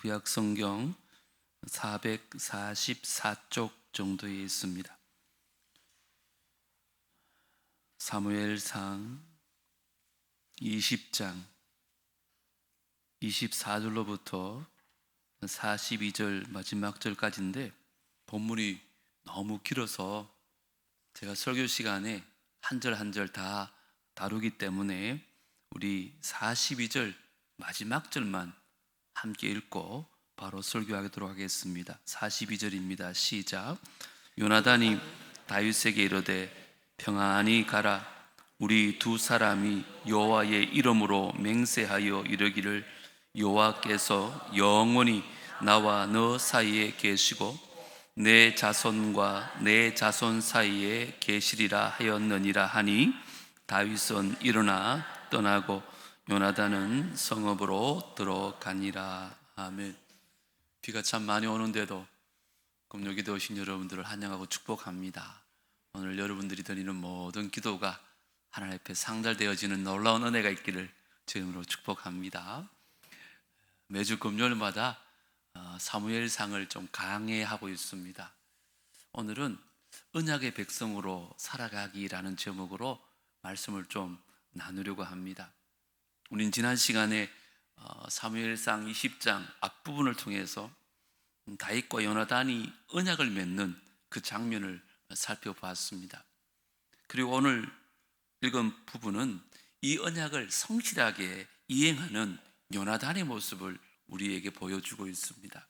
구약 성경 444쪽 정도에 있습니다. 사무엘상 20장 24절로부터 42절 마지막 절까지인데 본문이 너무 길어서 제가 설교 시간에 한 절 한 절 다 다루기 때문에 우리 42절 마지막 절만 함께 읽고 바로 설교하도록 하겠습니다. 42절입니다. 시작. 요나단이 다윗에게 이르되 평안히 가라. 우리 두 사람이 여호와의 이름으로 맹세하여 이르기를 여호와께서 영원히 나와 너 사이에 계시고 내 자손과 내 자손 사이에 계시리라 하였느니라 하니 다윗은 일어나 떠나고 요나단은 성읍으로 들어가니라. 아멘. 비가 참 많이 오는데도 금요기도 오신 여러분들을 환영하고 축복합니다. 오늘 여러분들이 드리는 모든 기도가 하나님 앞에 상달되어지는 놀라운 은혜가 있기를 주님으로 축복합니다. 매주 금요일마다 사무엘상을 좀 강해하고 있습니다. 오늘은 언약의 백성으로 살아가기라는 제목으로 말씀을 좀 나누려고 합니다. 우린 지난 시간에 사무엘상 20장 앞부분을 통해서 다윗과 요나단이 언약을 맺는 그 장면을 살펴봤습니다. 그리고 오늘 읽은 부분은 이 언약을 성실하게 이행하는 요나단의 모습을 우리에게 보여주고 있습니다.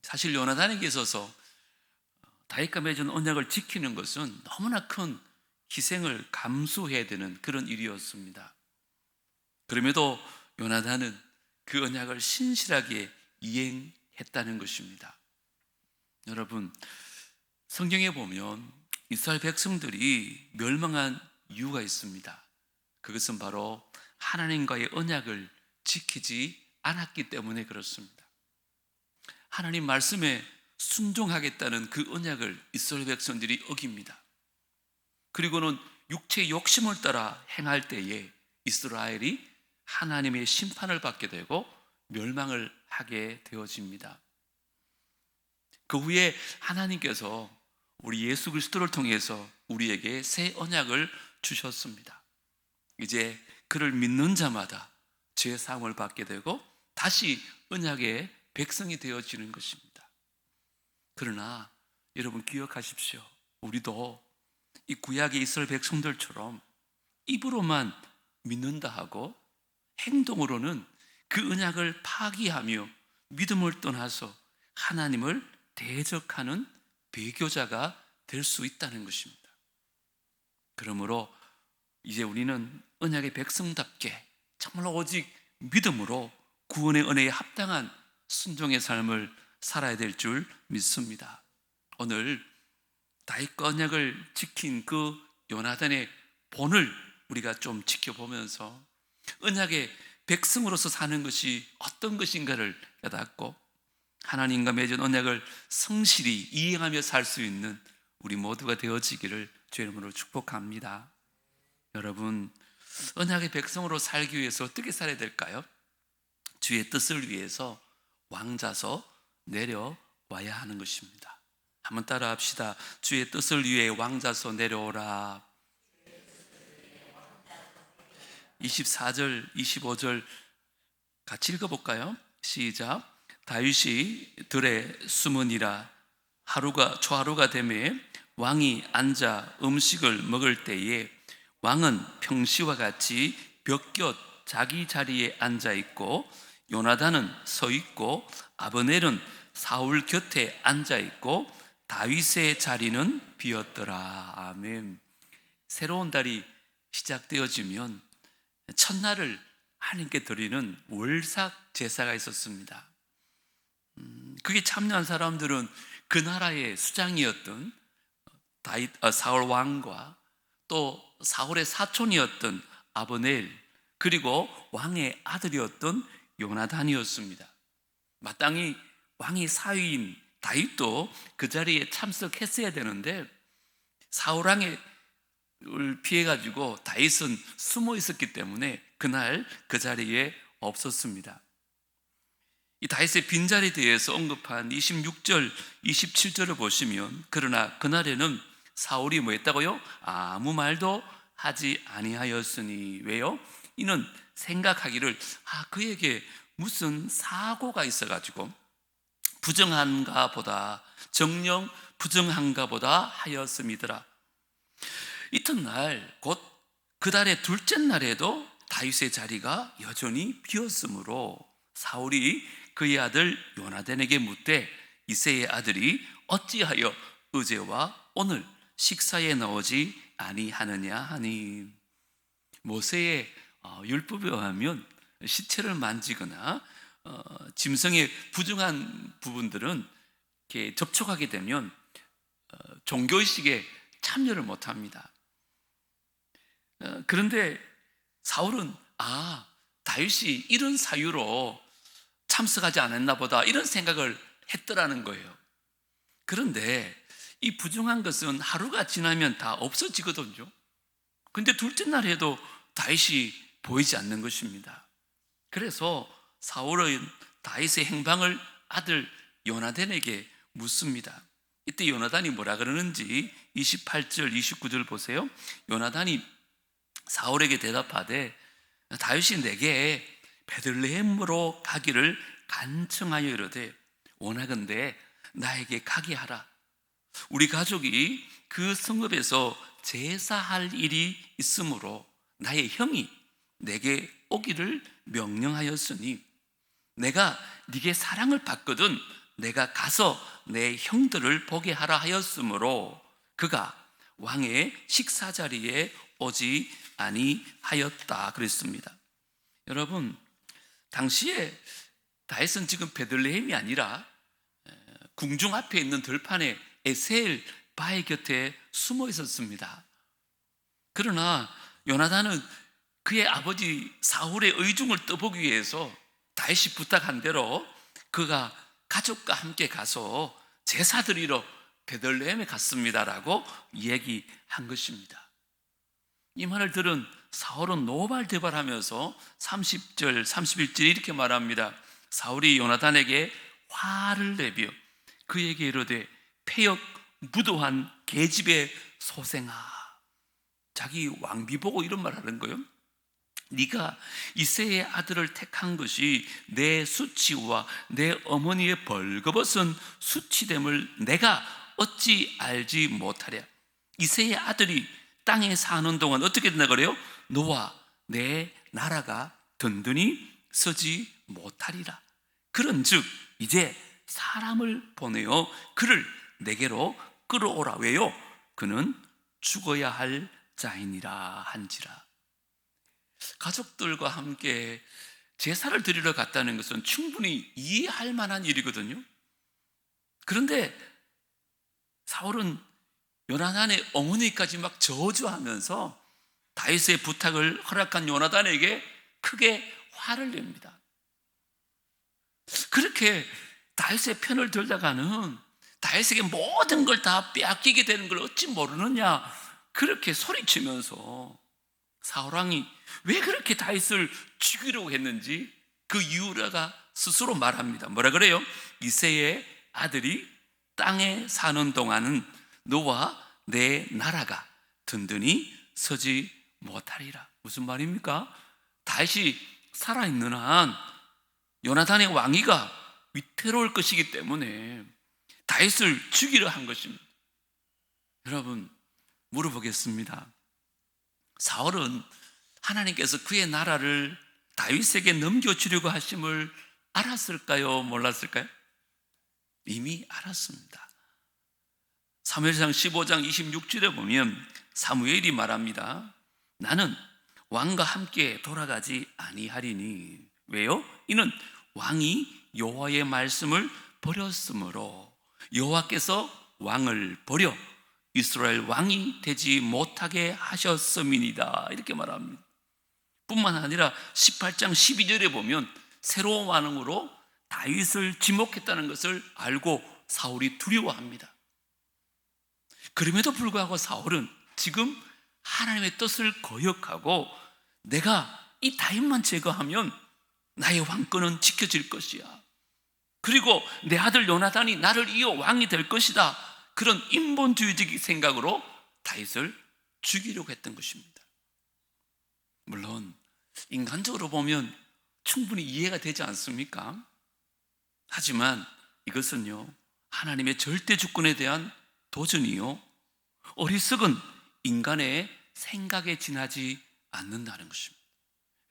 사실 요나단에게 있어서 다윗과 맺은 언약을 지키는 것은 너무나 큰 희생을 감수해야 되는 그런 일이었습니다. 그럼에도 요나단은 그 언약을 신실하게 이행했다는 것입니다. 여러분, 성경에 보면 이스라엘 백성들이 멸망한 이유가 있습니다. 그것은 바로 하나님과의 언약을 지키지 않았기 때문에 그렇습니다. 하나님 말씀에 순종하겠다는 그 언약을 이스라엘 백성들이 어깁니다. 그리고는 육체의 욕심을 따라 행할 때에 이스라엘이 하나님의 심판을 받게 되고 멸망을 하게 되어집니다. 그 후에 하나님께서 우리 예수 그리스도를 통해서 우리에게 새 언약을 주셨습니다. 이제 그를 믿는 자마다 죄 사함을 받게 되고 다시 언약의 백성이 되어지는 것입니다. 그러나 여러분 기억하십시오. 우리도 이 구약의 이스라엘 백성들처럼 입으로만 믿는다 하고 행동으로는 그 언약을 파기하며 믿음을 떠나서 하나님을 대적하는 배교자가 될 수 있다는 것입니다. 그러므로 이제 우리는 언약의 백성답게 정말 오직 믿음으로 구원의 은혜에 합당한 순종의 삶을 살아야 될 줄 믿습니다. 오늘 다윗과 언약을 지킨 그 요나단의 본을 우리가 좀 지켜보면서 언약의 백성으로서 사는 것이 어떤 것인가를 깨닫고 하나님과 맺은 언약을 성실히 이행하며 살 수 있는 우리 모두가 되어지기를 주의 이름으로 축복합니다. 여러분, 언약의 백성으로 살기 위해서 어떻게 살아야 될까요? 주의 뜻을 위해서 왕자서 내려와야 하는 것입니다. 한번 따라 합시다. 주의 뜻을 위해 왕자서 내려오라. 24절, 25절 같이 읽어볼까요? 시작. 다윗이 들에 숨으니라. 초하루가 되매 왕이 앉아 음식을 먹을 때에 왕은 평시와 같이 벽곁 자기 자리에 앉아 있고 요나단은 서 있고 아브넬은 사울 곁에 앉아 있고 다윗의 자리는 비었더라. 아멘. 새로운 달이 시작되어지면 첫날을 하나님께 드리는 월삭 제사가 있었습니다. 그게 참여한 사람들은 그 나라의 수장이었던 사울 왕과 또 사울의 사촌이었던 아브넬 그리고 왕의 아들이었던 요나단이었습니다. 마땅히 왕의 사위인 다윗도 그 자리에 참석했어야 되는데 사울 왕을 피해가지고 다윗은 숨어 있었기 때문에 그날 그 자리에 없었습니다. 이 다윗의 빈자리에 대해서 언급한 26절, 27절을 보시면 그러나 그날에는 사울이 뭐 했다고요? 아무 말도 하지 아니하였으니. 왜요? 이는 생각하기를 그에게 무슨 사고가 있어가지고 부정한가 보다, 정령 부정한가 보다 하였음이더라. 이튿날 곧 그 달의 둘째 날에도 다윗의 자리가 여전히 비었으므로 사울이 그의 아들 요나단에게 묻되 이새의 아들이 어찌하여 어제와 오늘 식사에 나오지 아니하느냐 하니. 모세의 율법에 의하면 시체를 만지거나 짐승의 부정한 부분들은 이렇게 접촉하게 되면 종교의식에 참여를 못합니다. 그런데 사울은 다윗이 이런 사유로 참석하지 않았나 보다, 이런 생각을 했더라는 거예요. 그런데 이 부정한 것은 하루가 지나면 다 없어지거든요. 근데 둘째 날 해도 다윗이 보이지 않는 것입니다. 그래서 사울은 다윗의 행방을 아들 요나단에게 묻습니다. 이때 요나단이 뭐라 그러는지 28절 29절 보세요. 요나단이 사울에게 대답하되 다윗이 내게 베들레헴으로 가기를 간청하여 이르되 원하건대 나에게 가게 하라. 우리 가족이 그 성읍에서 제사할 일이 있으므로 나의 형이 내게 오기를 명령하였으니 내가 네게 사랑을 받거든 내가 가서 내 형들을 보게 하라 하였으므로 그가 왕의 식사 자리에 오지 아니하였다 그랬습니다. 여러분, 당시에 다윗은 지금 베들레헴이 아니라 궁중 앞에 있는 들판에 에셀 바위 곁에 숨어 있었습니다. 그러나 요나단은 그의 아버지 사울의 의중을 떠보기 위해서 다윗이 부탁한 대로 그가 가족과 함께 가서 제사 드리러 베들레헴에 갔습니다라고 얘기한 것입니다. 이 말을 들은 사울은 노발대발하면서 30절 31절 이렇게 말합니다. 사울이 요나단에게 화를 내며 그에게 이르되 패역 무도한 계집의 소생아. 자기 왕비 보고 이런 말 하는 거예요. 네가 이새의 아들을 택한 것이 내 수치와 내 어머니의 벌거벗은 수치됨을 내가 어찌 알지 못하랴. 이새의 아들이 땅에 사는 동안 어떻게 된다 그래요? 너와 내 나라가 든든히 서지 못하리라. 그런즉 이제 사람을 보내어 그를 내게로 끌어오라. 왜요? 그는 죽어야 할 자이니라 한지라. 가족들과 함께 제사를 드리러 갔다는 것은 충분히 이해할 만한 일이거든요. 그런데 사울은 요나단의 어머니까지 막 저주하면서 다윗의 부탁을 허락한 요나단에게 크게 화를 냅니다. 그렇게 다윗의 편을 들다가는 다윗에게 모든 걸 다 빼앗기게 되는 걸 어찌 모르느냐, 그렇게 소리치면서 사울왕이 왜 그렇게 다윗을 죽이려고 했는지 그 이유가 스스로 말합니다. 뭐라 그래요? 이새의 아들이 땅에 사는 동안은 너와 내 나라가 든든히 서지 못하리라. 무슨 말입니까? 다윗이 살아있는 한 요나단의 왕위가 위태로울 것이기 때문에 다윗을 죽이려 한 것입니다. 여러분, 물어보겠습니다. 사울은 하나님께서 그의 나라를 다윗에게 넘겨주려고 하심을 알았을까요? 몰랐을까요? 이미 알았습니다. 사무엘상 15장 26절에 보면 사무엘이 말합니다. 나는 왕과 함께 돌아가지 아니하리니. 왜요? 이는 왕이 여호와의 말씀을 버렸으므로 여호와께서 왕을 버려 이스라엘 왕이 되지 못하게 하셨음이니이다. 이렇게 말합니다. 뿐만 아니라 18장 12절에 보면 새로운 왕으로 다윗을 지목했다는 것을 알고 사울이 두려워합니다. 그럼에도 불구하고 사울은 지금 하나님의 뜻을 거역하고 내가 이 다윗만 제거하면 나의 왕권은 지켜질 것이야. 그리고 내 아들 요나단이 나를 이어 왕이 될 것이다, 그런 인본주의적 생각으로 다윗을 죽이려고 했던 것입니다. 물론 인간적으로 보면 충분히 이해가 되지 않습니까? 하지만 이것은요, 하나님의 절대 주권에 대한 도전이요, 어리석은 인간의 생각에 지나지 않는다는 것입니다.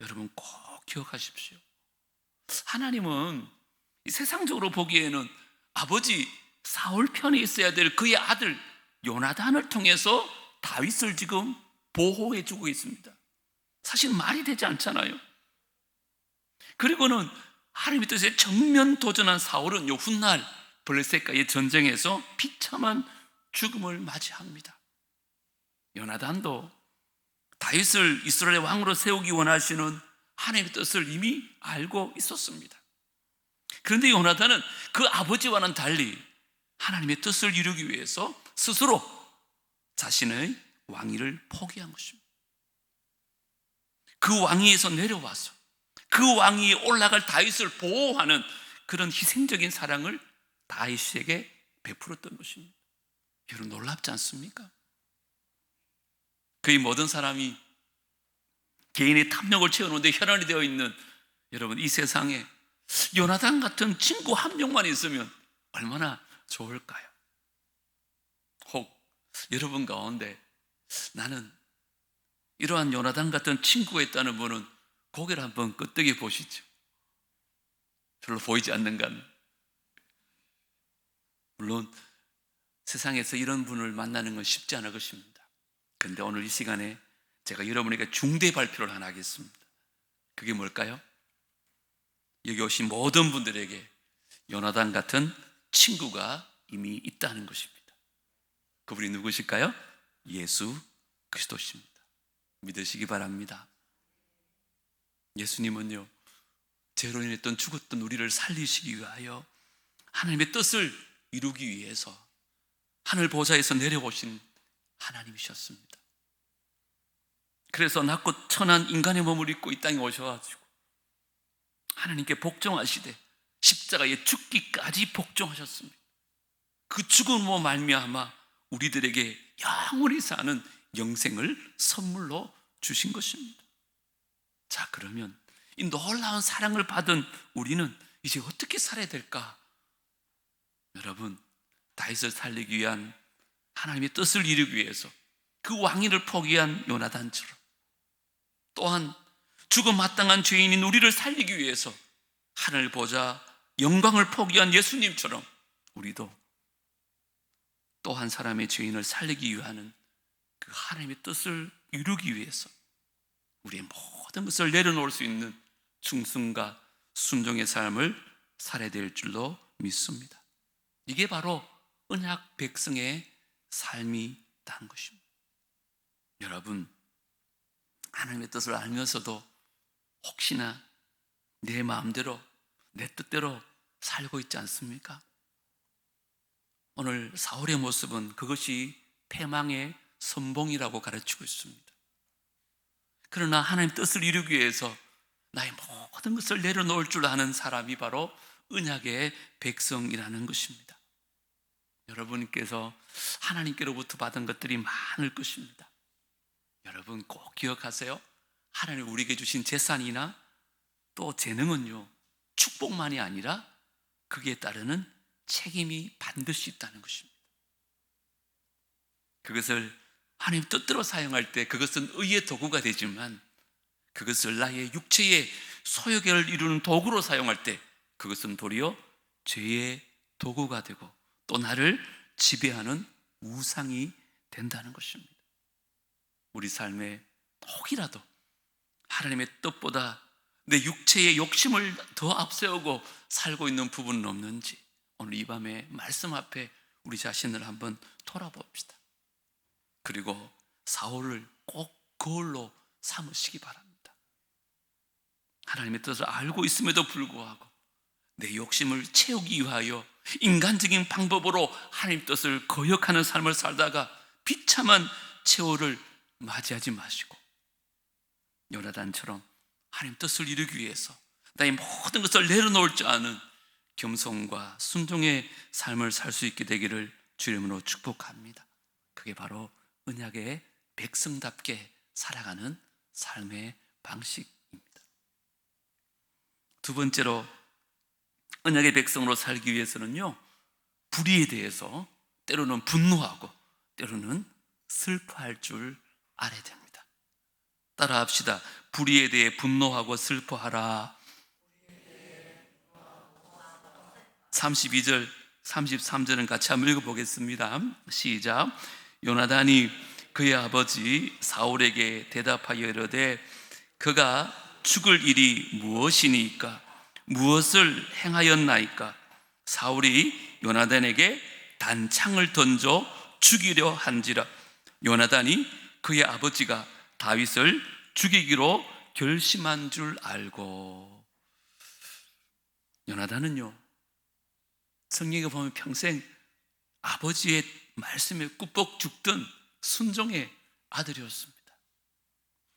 여러분 꼭 기억하십시오. 하나님은 세상적으로 보기에는 아버지 사울 편에 있어야 될 그의 아들 요나단을 통해서 다윗을 지금 보호해 주고 있습니다. 사실 말이 되지 않잖아요. 그리고는 하나님의 뜻에 정면 도전한 사울은 요 훗날 블레셋과의 전쟁에서 비참한 죽음을 맞이합니다. 요나단도 다윗을 이스라엘의 왕으로 세우기 원하시는 하나님의 뜻을 이미 알고 있었습니다. 그런데 요나단은 그 아버지와는 달리 하나님의 뜻을 이루기 위해서 스스로 자신의 왕위를 포기한 것입니다. 그 왕위에서 내려와서 그 왕위에 올라갈 다윗을 보호하는 그런 희생적인 사랑을 다윗에게 베풀었던 것입니다. 여러분 놀랍지 않습니까? 거의 모든 사람이 개인의 탐욕을 채우는데 혈안이 되어 있는 여러분, 이 세상에 요나단 같은 친구 한 명만 있으면 얼마나 좋을까요? 혹 여러분 가운데 나는 이러한 요나단 같은 친구가 있다는 분은 고개를 한번 끄덕여 보시죠. 별로 보이지 않는간. 물론 세상에서 이런 분을 만나는 건 쉽지 않을 것입니다. 그런데 오늘 이 시간에 제가 여러분에게 중대 발표를 하나 하겠습니다. 그게 뭘까요? 여기 오신 모든 분들에게 요나단 같은 친구가 이미 있다는 것입니다. 그분이 누구실까요? 예수 그리스도십니다. 믿으시기 바랍니다. 예수님은요, 죄로 인했던 죽었던 우리를 살리시기 위하여 하나님의 뜻을 이루기 위해서 하늘 보좌에서 내려오신 하나님이셨습니다. 그래서 낮고 천한 인간의 몸을 입고 이 땅에 오셔가지고 하나님께 복종하시되 십자가에 죽기까지 복종하셨습니다. 그 죽음으로 말미암아 우리들에게 영원히 사는 영생을 선물로 주신 것입니다. 자, 그러면 이 놀라운 사랑을 받은 우리는 이제 어떻게 살아야 될까? 여러분, 다윗을 살리기 위한 하나님의 뜻을 이루기 위해서 그 왕위를 포기한 요나단처럼, 또한 죽음 마땅한 죄인인 우리를 살리기 위해서 하늘 보좌 영광을 포기한 예수님처럼 우리도 또 한 사람의 죄인을 살리기 위하는 그 하나님의 뜻을 이루기 위해서 우리의 모든 것을 내려놓을 수 있는 충성과 순종의 삶을 살아야 될 줄로 믿습니다. 이게 바로 언약 백성의 삶이라는 것입니다. 여러분, 하나님의 뜻을 알면서도 혹시나 내 마음대로 내 뜻대로 살고 있지 않습니까? 오늘 사울의 모습은 그것이 패망의 선봉이라고 가르치고 있습니다. 그러나 하나님 뜻을 이루기 위해서 나의 모든 것을 내려놓을 줄 아는 사람이 바로 언약의 백성이라는 것입니다. 여러분께서 하나님께로부터 받은 것들이 많을 것입니다. 여러분 꼭 기억하세요. 하나님 우리에게 주신 재산이나 또 재능은요, 축복만이 아니라 그에 따르는 책임이 반드시 있다는 것입니다. 그것을 하나님 뜻대로 사용할 때 그것은 의의 도구가 되지만, 그것을 나의 육체의 소욕을 이루는 도구로 사용할 때 그것은 도리어 죄의 도구가 되고 또 나를 지배하는 우상이 된다는 것입니다. 우리 삶에 혹이라도 하나님의 뜻보다 내 육체의 욕심을 더 앞세우고 살고 있는 부분은 없는지 오늘 이 밤에 말씀 앞에 우리 자신을 한번 돌아봅시다. 그리고 사울을 꼭 거울로 삼으시기 바랍니다. 하나님의 뜻을 알고 있음에도 불구하고 내 욕심을 채우기 위하여 인간적인 방법으로 하나님 뜻을 거역하는 삶을 살다가 비참한 최후를 맞이하지 마시고 요나단처럼 하나님 뜻을 이루기 위해서 나의 모든 것을 내려놓을 줄 아는 겸손과 순종의 삶을 살 수 있게 되기를 주 이름으로 축복합니다. 그게 바로 언약의 백성답게 살아가는 삶의 방식입니다. 두 번째로 언약의 백성으로 살기 위해서는요, 불의에 대해서 때로는 분노하고 때로는 슬퍼할 줄 알아야 됩니다. 따라 합시다. 불의에 대해 분노하고 슬퍼하라. 32절 33절은 같이 한번 읽어보겠습니다. 시작. 요나단이 그의 아버지 사울에게 대답하여 이르되 그가 죽을 일이 무엇이니까? 무엇을 행하였나이까? 사울이 요나단에게 단창을 던져 죽이려 한지라. 요나단이 그의 아버지가 다윗을 죽이기로 결심한 줄 알고. 요나단은요, 성경에 보면 평생 아버지의 말씀에 꾹뻑 죽던 순종의 아들이었습니다.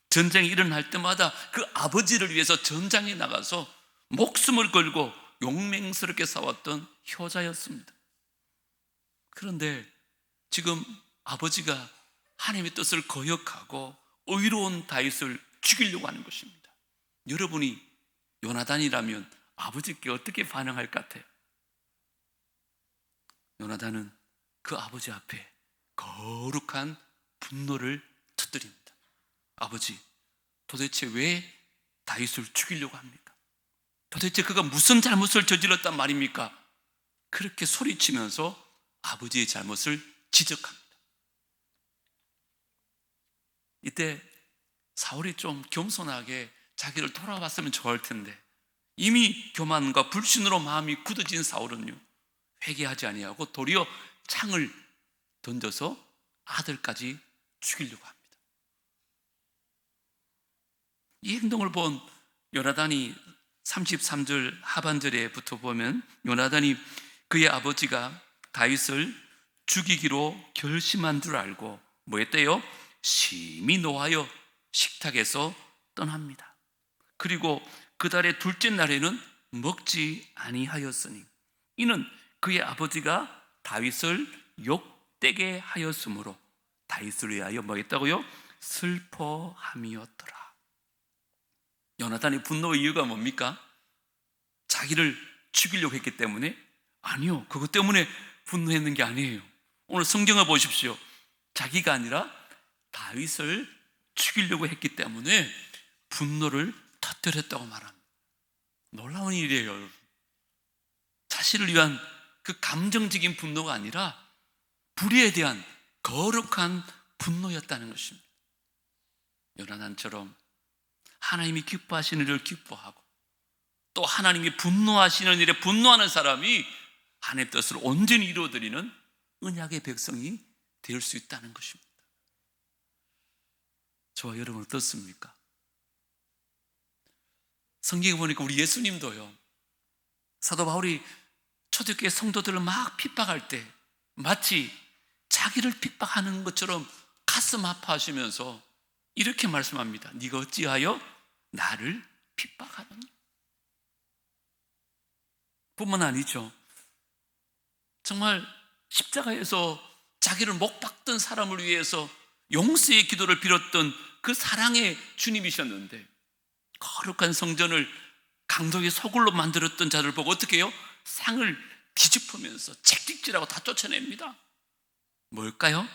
전쟁이 일어날 때마다 그 아버지를 위해서 전장에 나가서 목숨을 걸고 용맹스럽게 싸웠던 효자였습니다. 그런데 지금 아버지가 하나님의 뜻을 거역하고 의로운 다윗을 죽이려고 하는 것입니다. 여러분이 요나단이라면 아버지께 어떻게 반응할 것 같아요? 요나단은 그 아버지 앞에 거룩한 분노를 터뜨립니다. 아버지, 도대체 왜 다윗을 죽이려고 합니까? 도대체 그가 무슨 잘못을 저질렀단 말입니까? 그렇게 소리치면서 아버지의 잘못을 지적합니다. 이때 사울이 좀 겸손하게 자기를 돌아봤으면 좋을 텐데, 이미 교만과 불신으로 마음이 굳어진 사울은요, 회개하지 아니하고 도리어 창을 던져서 아들까지 죽이려고 합니다. 이 행동을 본 요나단이 33절 하반절에부터 보면, 요나단이 그의 아버지가 다윗을 죽이기로 결심한 줄 알고 뭐 했대요? 심히 노하여 식탁에서 떠납니다. 그리고 그 달의 둘째 날에는 먹지 아니하였으니 이는 그의 아버지가 다윗을 욕되게 하였으므로 다윗을 위하여 뭐 했다고요? 슬퍼함이었더라. 요나단의 분노의 이유가 뭡니까? 자기를 죽이려고 했기 때문에? 아니요, 그것 때문에 분노했는 게 아니에요. 오늘 성경을 보십시오. 자기가 아니라 다윗을 죽이려고 했기 때문에 분노를 터뜨렸다고 말합니다. 놀라운 일이에요, 여러분. 자신을 위한 그 감정적인 분노가 아니라 불의에 대한 거룩한 분노였다는 것입니다. 요나단처럼 하나님이 기뻐하시는 일을 기뻐하고 또 하나님이 분노하시는 일에 분노하는 사람이 하나님의 뜻을 온전히 이루어드리는 언약의 백성이 될 수 있다는 것입니다. 저와 여러분 어떻습니까? 성경에 보니까 우리 예수님도요, 사도 바울이 초대교회 성도들을 막 핍박할 때 마치 자기를 핍박하는 것처럼 가슴 아파하시면서 이렇게 말씀합니다. 네가 어찌하여 나를 핍박하느냐? 뿐만 아니죠, 정말 십자가에서 자기를 못 박던 사람을 위해서 용서의 기도를 빌었던 그 사랑의 주님이셨는데, 거룩한 성전을 강도의 소굴로 만들었던 자를 보고 어떻게 해요? 상을 뒤집으면서 책찍질하고 다 쫓아냅니다. 뭘까요?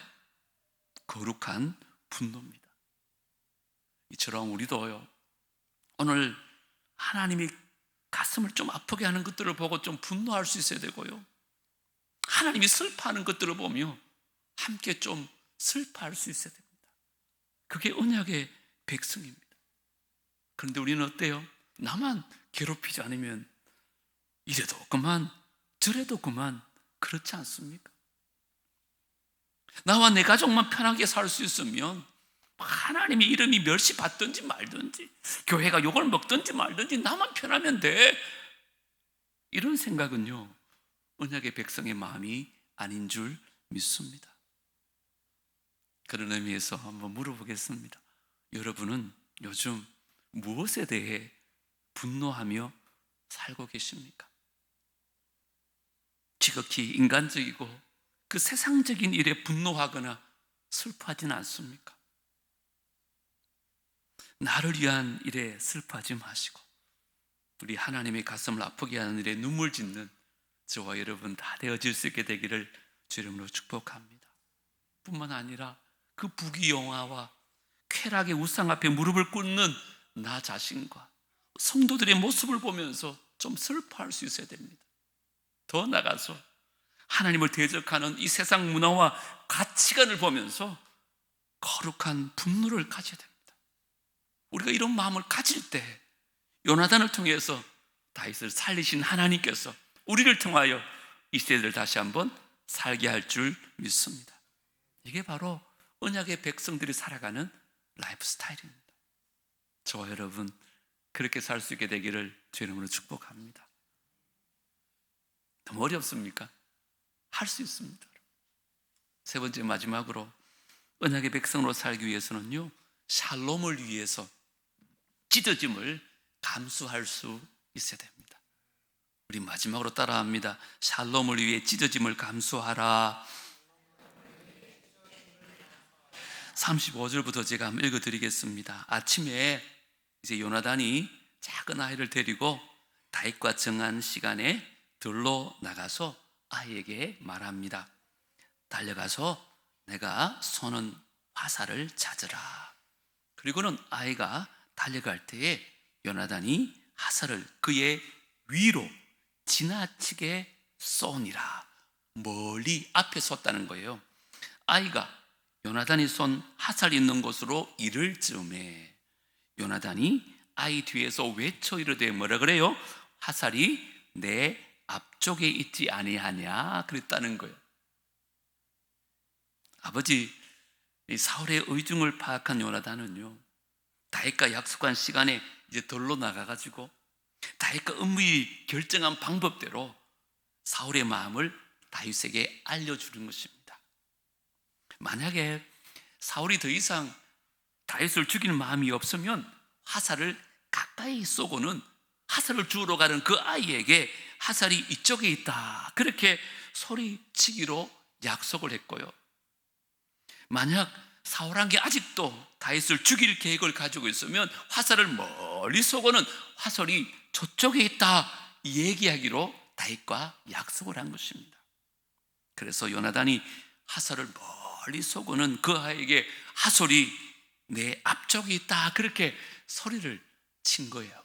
거룩한 분노입니다. 이처럼 우리도요, 오늘 하나님이 가슴을 좀 아프게 하는 것들을 보고 좀 분노할 수 있어야 되고요, 하나님이 슬퍼하는 것들을 보며 함께 좀 슬퍼할 수 있어야 됩니다. 그게 언약의 백성입니다. 그런데 우리는 어때요? 나만 괴롭히지 않으면 이래도 그만 저래도 그만, 그렇지 않습니까? 나와 내 가족만 편하게 살 수 있으면 하나님의 이름이 멸시받든지 말든지 교회가 욕을 먹든지 말든지 나만 편하면 돼, 이런 생각은요 언약의 백성의 마음이 아닌 줄 믿습니다. 그런 의미에서 한번 물어보겠습니다. 여러분은 요즘 무엇에 대해 분노하며 살고 계십니까? 지극히 인간적이고 그 세상적인 일에 분노하거나 슬퍼하지는 않습니까? 나를 위한 일에 슬퍼하지 마시고 우리 하나님의 가슴을 아프게 하는 일에 눈물 짓는 저와 여러분 다 되어질 수 있게 되기를 주 이름으로 축복합니다. 뿐만 아니라 그 부귀영화와 쾌락의 우상 앞에 무릎을 꿇는 나 자신과 성도들의 모습을 보면서 좀 슬퍼할 수 있어야 됩니다. 더 나가서 하나님을 대적하는 이 세상 문화와 가치관을 보면서 거룩한 분노를 가져야 됩니다. 우리가 이런 마음을 가질 때 요나단을 통해서 다윗을 살리신 하나님께서 우리를 통하여 이 세대를 다시 한번 살게 할 줄 믿습니다. 이게 바로 언약의 백성들이 살아가는 라이프 스타일입니다. 저와 여러분 그렇게 살 수 있게 되기를 주 이름으로 축복합니다. 너무 어렵습니까? 할 수 있습니다. 세 번째 마지막으로 언약의 백성으로 살기 위해서는요, 샬롬을 위해서 찢어짐을 감수할 수 있어야 됩니다. 우리 마지막으로 따라합니다. 샬롬을 위해 찢어짐을 감수하라. 35절부터 제가 한번 읽어드리겠습니다. 아침에 이제 요나단이 작은 아이를 데리고 다윗과 정한 시간에 들로 나가서 아이에게 말합니다. 달려가서 내가 쏘는 화살을 찾으라. 그리고는 아이가 달려갈 때에 요나단이 화살을 그의 위로 지나치게 쏘니라. 멀리 앞에 섰다는 거예요. 아이가 요나단이 쏜 화살 있는 곳으로 이를 즈음에 요나단이 아이 뒤에서 외쳐 이르되 뭐라 그래요? 화살이 내 앞쪽에 있지 아니하냐 그랬다는 거예요. 아버지, 이 사울의 의중을 파악한 요나단은요, 다윗과 약속한 시간에 이제 들로 나가가지고 다윗과 은밀히 결정한 방법대로 사울의 마음을 다윗에게 알려주는 것입니다. 만약에 사울이 더 이상 다윗을 죽일 마음이 없으면 화살을 가까이 쏘고는 화살을 주우러 가는 그 아이에게 화살이 이쪽에 있다 그렇게 소리치기로 약속을 했고요, 만약 사울에게 아직도 다윗을 죽일 계획을 가지고 있으면 화살을 멀리 쏘고는 화살이 저쪽에 있다 얘기하기로 다윗과 약속을 한 것입니다. 그래서 요나단이 화살을 멀리 쏘고는 그 아이에게 화살이 내 앞쪽에 있다 그렇게 소리를 친 거예요.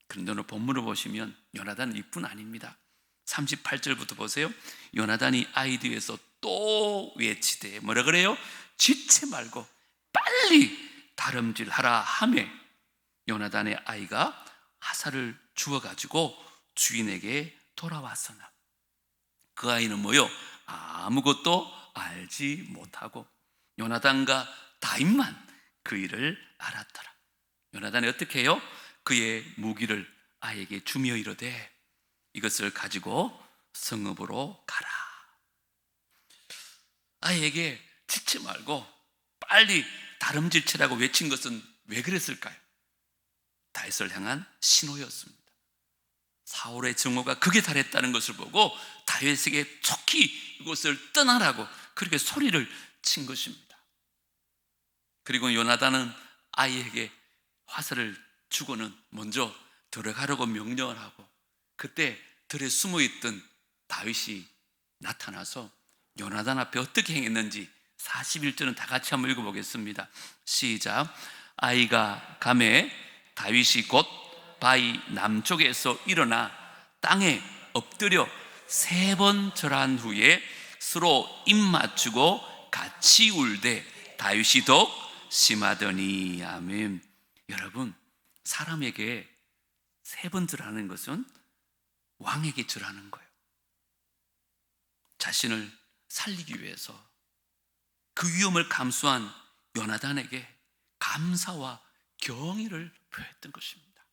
그런데 오늘 본문을 보시면 요나단은 이뿐 아닙니다. 38절부터 보세요. 요나단이 아이 뒤에서 또 외치되 뭐라 그래요? 지체 말고 빨리 다름질하라 하매 요나단의 아이가 화살을 주워가지고 주인에게 돌아왔으나 그 아이는 뭐요? 아무것도 알지 못하고 요나단과 다윗만 그 일을 알았더라. 요나단이 어떻게 해요? 그의 무기를 아이에게 주며 이르되 이것을 가지고 성읍으로 가라. 아이에게 지치 말고 빨리 다름질치라고 외친 것은 왜 그랬을까요? 다윗을 향한 신호였습니다. 사울의 증오가 극에 달했다는 것을 보고 다윗에게 촉히 이곳을 떠나라고 그렇게 소리를 친 것입니다. 그리고 요나단은 아이에게 화살을 주고는 먼저 들어가라고 명령을 하고 그때 들에 숨어있던 다윗이 나타나서 요나단 앞에 어떻게 행했는지 41절은 다 같이 한번 읽어보겠습니다. 시작. 아이가 가매 다윗이 곧 바위 남쪽에서 일어나 땅에 엎드려 3번 절한 후에 서로 입 맞추고 같이 울되 다윗이 더욱 심하더니. 아멘. 여러분, 사람에게 3번 절하는 것은 왕에게 절하는 거예요. 자신을 살리기 위해서 그 위험을 감수한 요나단에게 감사와 경의를 표했던 것입니다.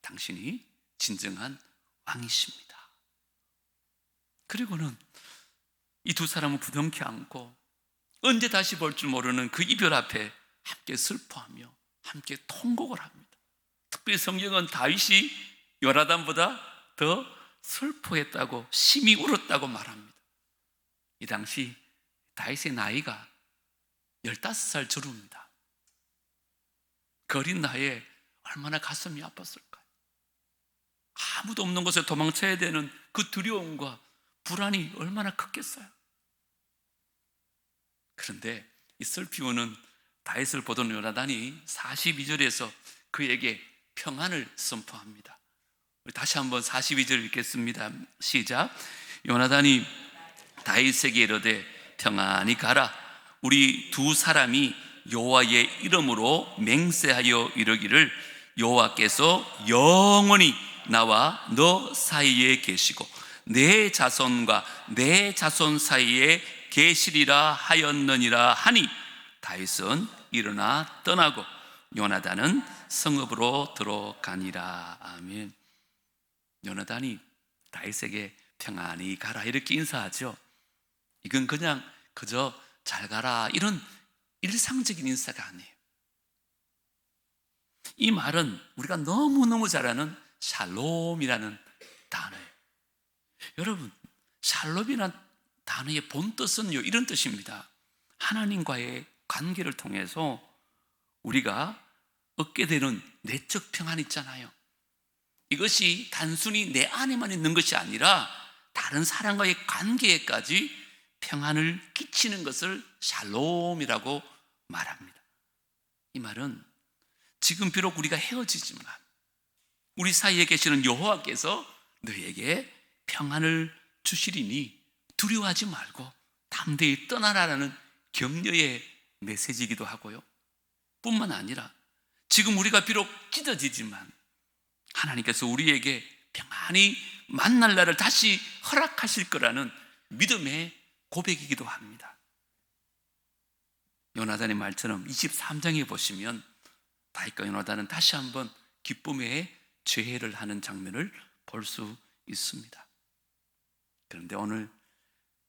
당신이 진정한 왕이십니다. 그리고는 이 두 사람은 부둥켜 안고 언제 다시 볼 줄 모르는 그 이별 앞에 함께 슬퍼하며 함께 통곡을 합니다. 특별히 성경은 다윗이 요나단보다 더 슬퍼했다고 심히 울었다고 말합니다. 이 당시 다윗의 나이가 15살 저루입니다. 그 어린 나이에 얼마나 가슴이 아팠을까요? 아무도 없는 곳에 도망쳐야 되는 그 두려움과 불안이 얼마나 컸겠어요. 그런데 이 슬피우는 다윗을 보던 요나단이 42절에서 그에게 평안을 선포합니다. 우리 다시 한번 42절 읽겠습니다. 시작. 요나단이 다윗에게 이르되 평안히 가라. 우리 두 사람이 여호와의 이름으로 맹세하여 이르기를 여호와께서 영원히 나와 너 사이에 계시고 내 자손과 내 자손 사이에 계시리라 하였느니라 하니 다윗은 일어나 떠나고 요나단은 성읍으로 들어가니라. 아멘. 요나단이 다윗에게 평안히 가라 이렇게 인사하죠. 이건 그냥 그저 잘 가라 이런 일상적인 인사가 아니에요. 이 말은 우리가 너무너무 잘 아는 샬롬이라는 단어예요. 여러분, 샬롬이라는 단어의 본뜻은요 이런 뜻입니다. 하나님과의 관계를 통해서 우리가 얻게 되는 내적 평안 있잖아요. 이것이 단순히 내 안에만 있는 것이 아니라 다른 사람과의 관계에까지 평안을 끼치는 것을 샬롬이라고 말합니다. 이 말은 지금 비록 우리가 헤어지지만 우리 사이에 계시는 여호와께서 너에게 평안을 주시리니 두려워하지 말고 담대히 떠나라라는 격려의 메시지이기도 하고요. 뿐만 아니라 지금 우리가 비록 찢어지지만 하나님께서 우리에게 평안히 만날 날을 다시 허락하실 거라는 믿음의 고백이기도 합니다. 요나단의 말처럼 23장에 보시면 다윗과 요나단은 다시 한번 기쁨의 죄회를 하는 장면을 볼 수 있습니다. 그런데 오늘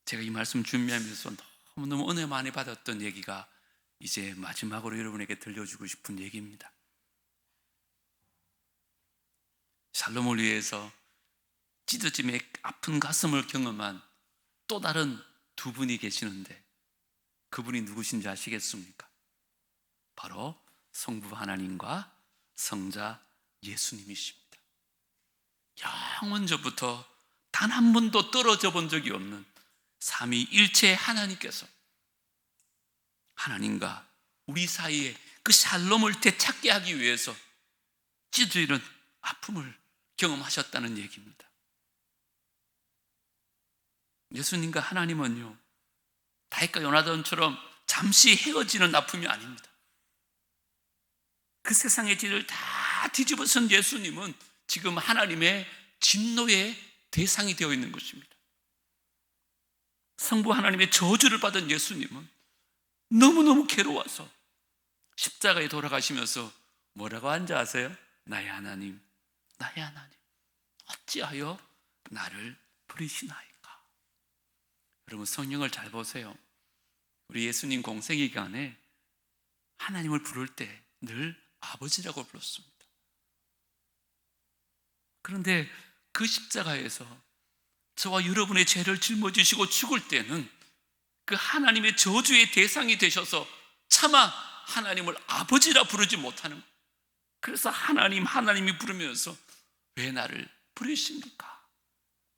제가 이 말씀 준비하면서 너무너무 은혜 많이 받았던 얘기가 이제 마지막으로 여러분에게 들려주고 싶은 얘기입니다. 샬롬을 위해서 찢어짐의 아픈 가슴을 경험한 또 다른 두 분이 계시는데 그분이 누구신지 아시겠습니까? 바로 성부 하나님과 성자 예수님이십니다. 영원전부터 단 한 번도 떨어져 본 적이 없는 삼위일체 하나님께서 하나님과 우리 사이에 그 샬롬을 되찾게 하기 위해서 찢어지는 아픔을 경험하셨다는 얘기입니다. 예수님과 하나님은요 다윗과 요나단처럼 잠시 헤어지는 아픔이 아닙니다. 그 세상의 질을 다 뒤집어선 예수님은 지금 하나님의 진노의 대상이 되어 있는 것입니다. 성부 하나님의 저주를 받은 예수님은 너무너무 괴로워서 십자가에 돌아가시면서 뭐라고 한지 아세요? 나의 하나님, 나의 하나님, 어찌하여 나를 버리시나이까? 여러분 성경을 잘 보세요. 우리 예수님 공생 기간에 하나님을 부를 때 늘 아버지라고 불렀습니다. 그런데 그 십자가에서 저와 여러분의 죄를 짊어지시고 죽을 때는 그 하나님의 저주의 대상이 되셔서 차마 하나님을 아버지라 부르지 못하는 거예요. 그래서 하나님이 부르면서 왜 나를 부르십니까?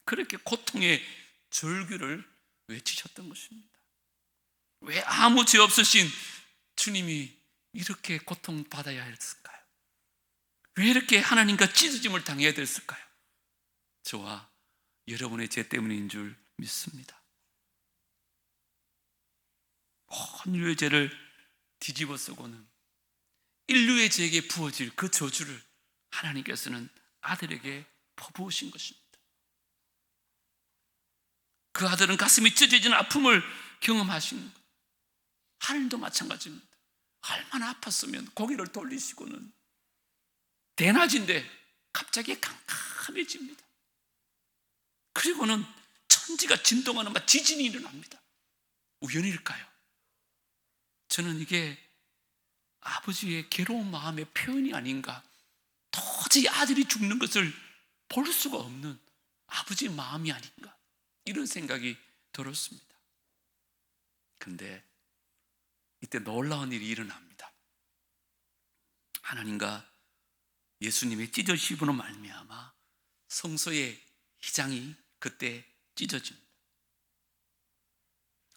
그렇게 고통의 절규를 외치셨던 것입니다. 왜 아무 죄 없으신 주님이 이렇게 고통받아야 했을까요? 왜 이렇게 하나님과 찢어짐을 당해야 됐을까요? 저와 여러분의 죄 때문인 줄 믿습니다. 온 인류의 죄를 뒤집어 쓰고는 인류의 죄에게 부어질 그 저주를 하나님께서는 아들에게 퍼부으신 것입니다. 그 아들은 가슴이 찢어지는 아픔을 경험하신 것. 하나님도 마찬가지입니다. 얼마나 아팠으면 고개를 돌리시고는 대낮인데 갑자기 캄캄해집니다. 그리고는 천지가 진동하는 막 지진이 일어납니다. 우연일까요? 저는 이게 아버지의 괴로운 마음의 표현이 아닌가. 도저히 아들이 죽는 것을 볼 수가 없는 아버지 마음이 아닌가, 이런 생각이 들었습니다. 그런데 이때 놀라운 일이 일어납니다. 하나님과 예수님의 찢어짐으로 말미암아 성소의 휘장이 그때 찢어집니다.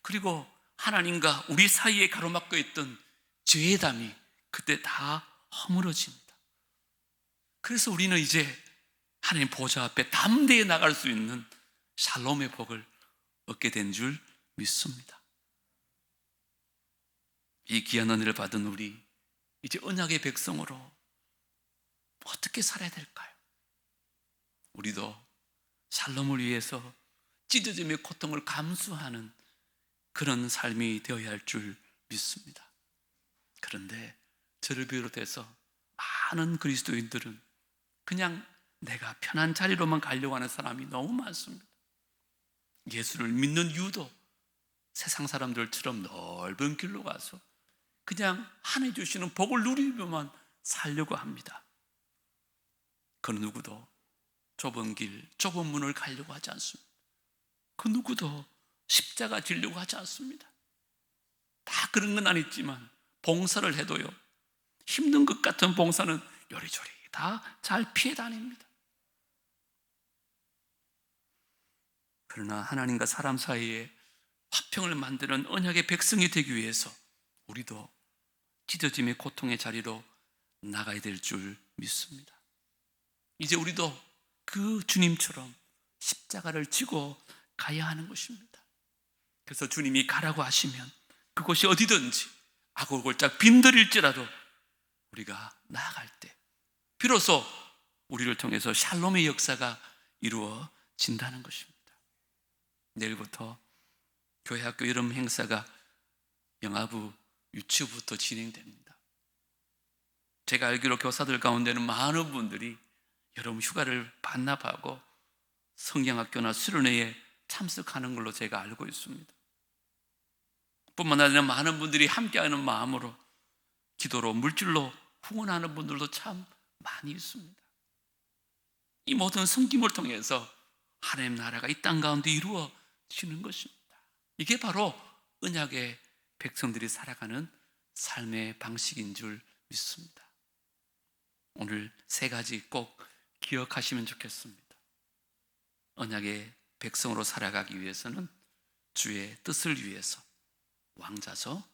그리고 하나님과 우리 사이에 가로막고 있던 죄의 담이 그때 다 허물어집니다. 그래서 우리는 이제 하나님 보좌 앞에 담대히 나갈 수 있는 샬롬의 복을 얻게 된 줄 믿습니다. 이 귀한 은혜를 받은 우리, 이제 언약의 백성으로 어떻게 살아야 될까요? 우리도 샬롬을 위해서 찢어짐의 고통을 감수하는 그런 삶이 되어야 할 줄 믿습니다. 그런데 저를 비롯해서 많은 그리스도인들은 그냥 내가 편한 자리로만 가려고 하는 사람이 너무 많습니다. 예수를 믿는 이유도 세상 사람들처럼 넓은 길로 가서 그냥 하나님 주시는 복을 누리면만 살려고 합니다. 그 누구도 좁은 길, 좁은 문을 가려고 하지 않습니다. 그 누구도 십자가 지려고 하지 않습니다. 다 그런 건 아니지만 봉사를 해도요, 힘든 것 같은 봉사는 요리조리 다 잘 피해 다닙니다. 그러나 하나님과 사람 사이에 화평을 만드는 언약의 백성이 되기 위해서 우리도 찢어짐의 고통의 자리로 나가야 될 줄 믿습니다. 이제 우리도 그 주님처럼 십자가를 지고 가야 하는 것입니다. 그래서 주님이 가라고 하시면 그곳이 어디든지 아골골짝 빈들일지라도 우리가 나아갈 때 비로소 우리를 통해서 샬롬의 역사가 이루어진다는 것입니다. 내일부터 교회학교 여름 행사가 영아부 유치부부터 진행됩니다. 제가 알기로 교사들 가운데는 많은 분들이 여름 휴가를 반납하고 성경학교나 수련회에 참석하는 걸로 제가 알고 있습니다. 뿐만 아니라 많은 분들이 함께하는 마음으로 기도로 물질로 후원하는 분들도 참 많이 있습니다. 이 모든 섬김을 통해서 하나님 나라가 이 땅 가운데 이루어지는 것입니다. 이게 바로 언약의 백성들이 살아가는 삶의 방식인 줄 믿습니다. 오늘 세 가지 꼭 기억하시면 좋겠습니다. 언약의 백성으로 살아가기 위해서는 주의 뜻을 위해서 왕자서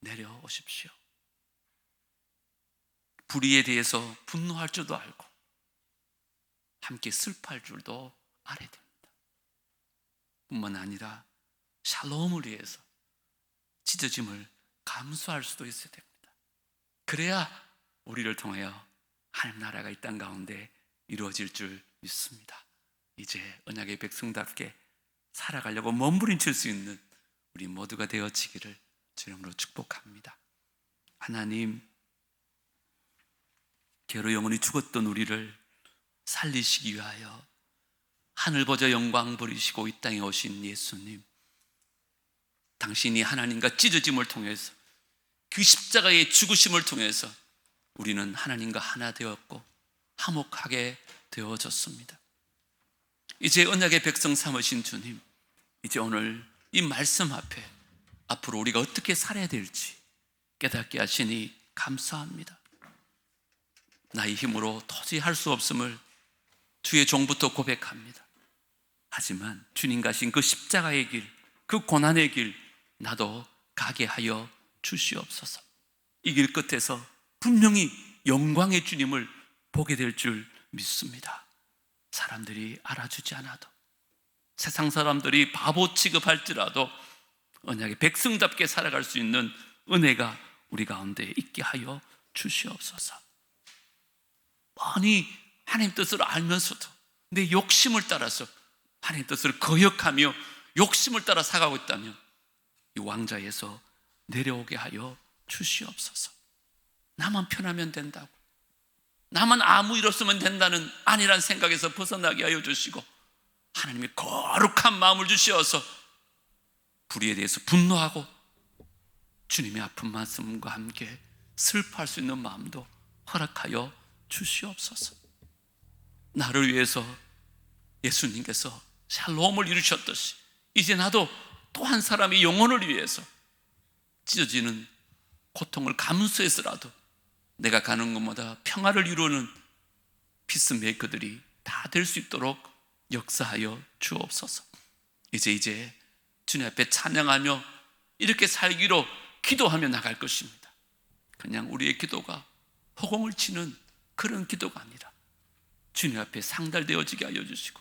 내려오십시오. 불의에 대해서 분노할 줄도 알고 함께 슬퍼할 줄도 알아야 됩니다. 뿐만 아니라 샬롬을 위해서 찢어짐을 감수할 수도 있어야 됩니다. 그래야 우리를 통하여 하나님 나라가 이 땅 가운데 이루어질 줄 믿습니다. 이제 언약의 백성답게 살아가려고 몸부림칠 수 있는 우리 모두가 되어지기를 주님으로 축복합니다. 하나님, 괴로 영원히 죽었던 우리를 살리시기 위하여 하늘 보좌 영광 버리시고 이 땅에 오신 예수님, 당신이 하나님과 찢어짐을 통해서 그 십자가의 죽으심을 통해서 우리는 하나님과 하나 되었고 화목하게 되어졌습니다. 이제 언약의 백성 삼으신 주님, 이제 오늘 이 말씀 앞에 앞으로 우리가 어떻게 살아야 될지 깨닫게 하시니 감사합니다. 나의 힘으로 도저히 할 수 없음을 주의 종부터 고백합니다. 하지만 주님 가신 그 십자가의 길, 그 고난의 길 나도 가게 하여 주시옵소서. 이 길 끝에서 분명히 영광의 주님을 보게 될 줄 믿습니다. 사람들이 알아주지 않아도, 세상 사람들이 바보 취급할지라도 언약의 백성답게 살아갈 수 있는 은혜가 우리 가운데 있게 하여 주시옵소서. 뻔히 하나님 뜻을 알면서도 내 욕심을 따라서 하나님 뜻을 거역하며 욕심을 따라 살아가고 있다면 이 왕좌에서 내려오게 하여 주시옵소서. 나만 편하면 된다고, 나만 아무 일 없으면 된다는 아니란 생각에서 벗어나게 하여 주시고 하나님의 거룩한 마음을 주시어서 불의에 대해서 분노하고 주님의 아픈 말씀과 함께 슬퍼할 수 있는 마음도 허락하여 주시옵소서. 나를 위해서 예수님께서 샬롬을 이루셨듯이 이제 나도 또 한 사람의 영혼을 위해서 찢어지는 고통을 감수해서라도 내가 가는 곳마다 평화를 이루는 피스메이커들이 다 될 수 있도록 역사하여 주옵소서. 이제 주님 앞에 찬양하며 이렇게 살기로 기도하며 나갈 것입니다. 그냥 우리의 기도가 허공을 치는 그런 기도가 아니라 주님 앞에 상달되어지게 하여 주시고,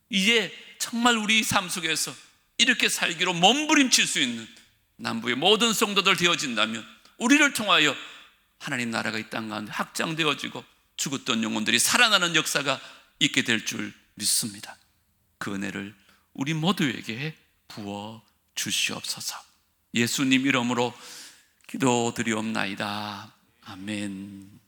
이제 정말 우리 삶 속에서 이렇게 살기로 몸부림칠 수 있는 남부의 모든 성도들 되어진다면 우리를 통하여 하나님 나라가 이 땅 가운데 확장되어지고 죽었던 영혼들이 살아나는 역사가 있게 될 줄 믿습니다. 그 은혜를 우리 모두에게 부어 주시옵소서. 예수님 이름으로 기도드리옵나이다. 아멘.